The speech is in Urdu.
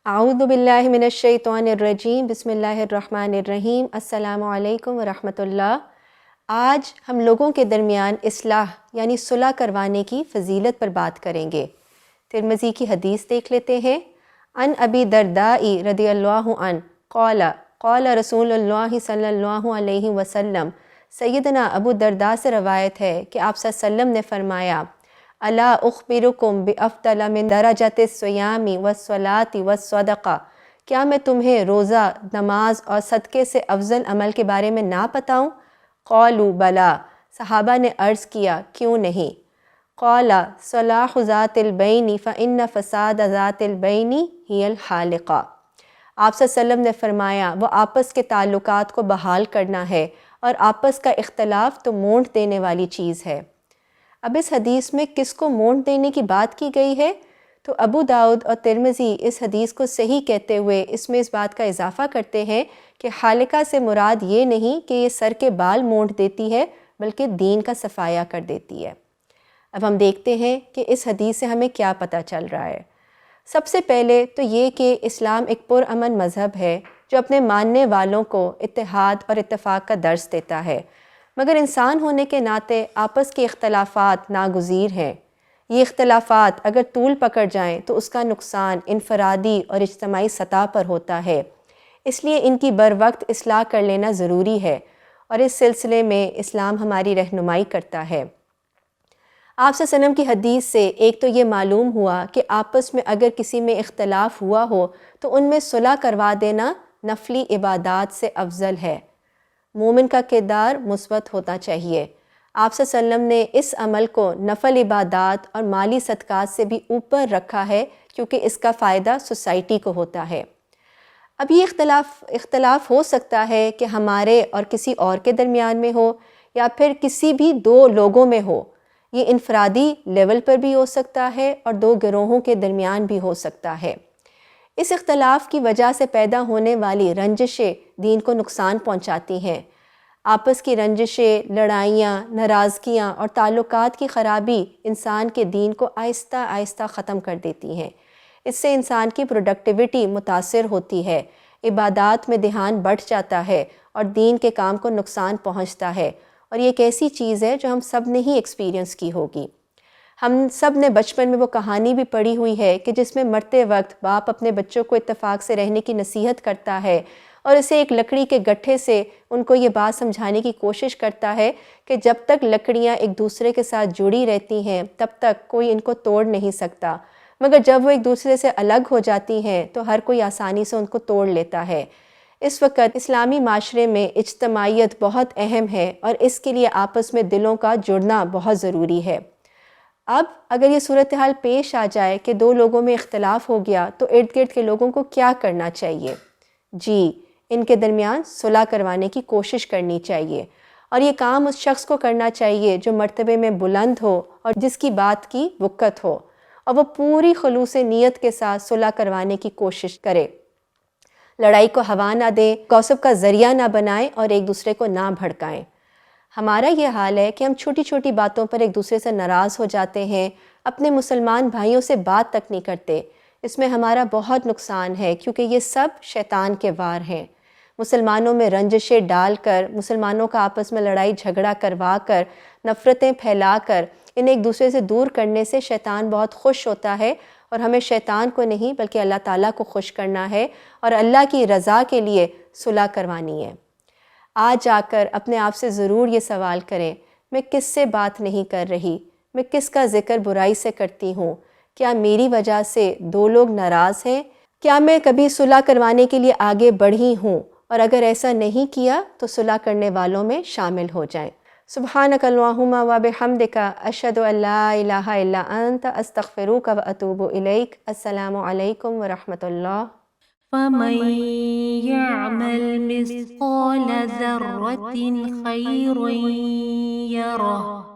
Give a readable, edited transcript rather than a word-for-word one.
اعوذ باللہ من الشیطان الرجیم، بسم اللہ الرحمن الرحیم۔ السلام علیکم ورحمۃ اللہ۔ آج ہم لوگوں کے درمیان اصلاح یعنی صلح کروانے کی فضیلت پر بات کریں گے۔ ترمذی کی حدیث دیکھ لیتے ہیں۔ عن ابی درداء رضی اللہ عنہ قال قال رسول اللہ صلی اللہ علیہ وسلم، سیدنا ابو درداء سے روایت ہے کہ آپ صلی اللہ علیہ وسلم نے فرمایا، الا اخبرکم بافضل من درجۃ الصیام والصلاۃ والصدقہ، کیا میں تمہیں روزہ، نماز اور صدقے سے افضل عمل کے بارے میں نہ بتاؤں؟ قالوا بلا، صحابہ نے عرض کیا کیوں نہیں؟ قال صلاح ذات البین فإن فساد ذات البین ہی الحالقہ، آپ صلی اللہ علیہ وسلم نے فرمایا وہ آپس کے تعلقات کو بحال کرنا ہے اور آپس کا اختلاف تو مونڈ دینے والی چیز ہے۔ اب اس حدیث میں کس کو مونڈ دینے کی بات کی گئی ہے؟ تو ابو داؤد اور ترمذی اس حدیث کو صحیح کہتے ہوئے اس میں اس بات کا اضافہ کرتے ہیں کہ حالقہ سے مراد یہ نہیں کہ یہ سر کے بال مونڈ دیتی ہے، بلکہ دین کا صفایہ کر دیتی ہے۔ اب ہم دیکھتے ہیں کہ اس حدیث سے ہمیں کیا پتہ چل رہا ہے۔ سب سے پہلے تو یہ کہ اسلام ایک پرامن مذہب ہے جو اپنے ماننے والوں کو اتحاد اور اتفاق کا درس دیتا ہے، مگر انسان ہونے کے ناطے آپس کے اختلافات ناگزیر ہیں۔ یہ اختلافات اگر طول پکڑ جائیں تو اس کا نقصان انفرادی اور اجتماعی سطح پر ہوتا ہے، اس لیے ان کی بروقت اصلاح کر لینا ضروری ہے، اور اس سلسلے میں اسلام ہماری رہنمائی کرتا ہے۔ آپ صلی اللہ علیہ وسلم کی حدیث سے ایک تو یہ معلوم ہوا کہ آپس میں اگر کسی میں اختلاف ہوا ہو تو ان میں صلح کروا دینا نفلی عبادات سے افضل ہے۔ مومن کا کردار مثبت ہونا چاہیے۔ آپ صلی اللہ علیہ وسلم نے اس عمل کو نفل عبادات اور مالی صدقات سے بھی اوپر رکھا ہے، کیونکہ اس کا فائدہ سوسائٹی کو ہوتا ہے۔ اب یہ اختلاف ہو سکتا ہے کہ ہمارے اور کسی اور کے درمیان میں ہو، یا پھر کسی بھی دو لوگوں میں ہو۔ یہ انفرادی لیول پر بھی ہو سکتا ہے اور دو گروہوں کے درمیان بھی ہو سکتا ہے۔ اس اختلاف کی وجہ سے پیدا ہونے والی رنجشیں دین کو نقصان پہنچاتی ہیں۔ آپس کی رنجشیں، لڑائیاں، ناراضگیاں اور تعلقات کی خرابی انسان کے دین کو آہستہ آہستہ ختم کر دیتی ہیں۔ اس سے انسان کی پروڈکٹیوٹی متاثر ہوتی ہے، عبادات میں دھیان بڑھ جاتا ہے اور دین کے کام کو نقصان پہنچتا ہے، اور یہ ایک ایسی چیز ہے جو ہم سب نے ہی ایکسپیرینس کی ہوگی۔ ہم سب نے بچپن میں وہ کہانی بھی پڑھی ہوئی ہے کہ جس میں مرتے وقت باپ اپنے بچوں کو اتفاق سے رہنے کی نصیحت کرتا ہے، اور اسے ایک لکڑی کے گٹھے سے ان کو یہ بات سمجھانے کی کوشش کرتا ہے کہ جب تک لکڑیاں ایک دوسرے کے ساتھ جڑی رہتی ہیں تب تک کوئی ان کو توڑ نہیں سکتا، مگر جب وہ ایک دوسرے سے الگ ہو جاتی ہیں تو ہر کوئی آسانی سے ان کو توڑ لیتا ہے۔ اس وقت اسلامی معاشرے میں اجتماعیت بہت اہم ہے، اور اس کے لیے آپس میں دلوں کا جڑنا بہت ضروری ہے۔ اب اگر یہ صورتحال پیش آ جائے کہ دو لوگوں میں اختلاف ہو گیا تو ارد گرد کے لوگوں کو کیا کرنا چاہیے؟ جی، ان کے درمیان صلح کروانے کی کوشش کرنی چاہیے، اور یہ کام اس شخص کو کرنا چاہیے جو مرتبے میں بلند ہو اور جس کی بات کی وقت ہو، اور وہ پوری خلوص نیت کے ساتھ صلح کروانے کی کوشش کرے، لڑائی کو ہوا نہ دیں، غصب کا ذریعہ نہ بنائیں اور ایک دوسرے کو نہ بھڑکائیں۔ ہمارا یہ حال ہے کہ ہم چھوٹی چھوٹی باتوں پر ایک دوسرے سے ناراض ہو جاتے ہیں، اپنے مسلمان بھائیوں سے بات تک نہیں کرتے۔ اس میں ہمارا بہت نقصان ہے، کیونکہ یہ سب شیطان کے وار ہیں۔ مسلمانوں میں رنجشیں ڈال کر، مسلمانوں کا آپس میں لڑائی جھگڑا کروا کر، نفرتیں پھیلا کر انہیں ایک دوسرے سے دور کرنے سے شیطان بہت خوش ہوتا ہے، اور ہمیں شیطان کو نہیں بلکہ اللہ تعالیٰ کو خوش کرنا ہے اور اللہ کی رضا کے لیے صلح کروانی ہے۔ آج آ کر اپنے آپ سے ضرور یہ سوال کریں، میں کس سے بات نہیں کر رہی؟ میں کس کا ذکر برائی سے کرتی ہوں؟ کیا میری وجہ سے دو لوگ ناراض ہیں؟ کیا میں کبھی صلح کروانے کے لیے آگے بڑھی ہوں؟ اور اگر ایسا نہیں کیا تو صلح کرنے والوں میں شامل ہو جائیں۔ سبحانک اللہم و بحمدک، اشہد ان لا الہ الا انت، استغفرک و اتوب الیک۔ السلام علیکم ورحمۃ اللہ۔ فمن يعمل مثقال ذرة خيرا يره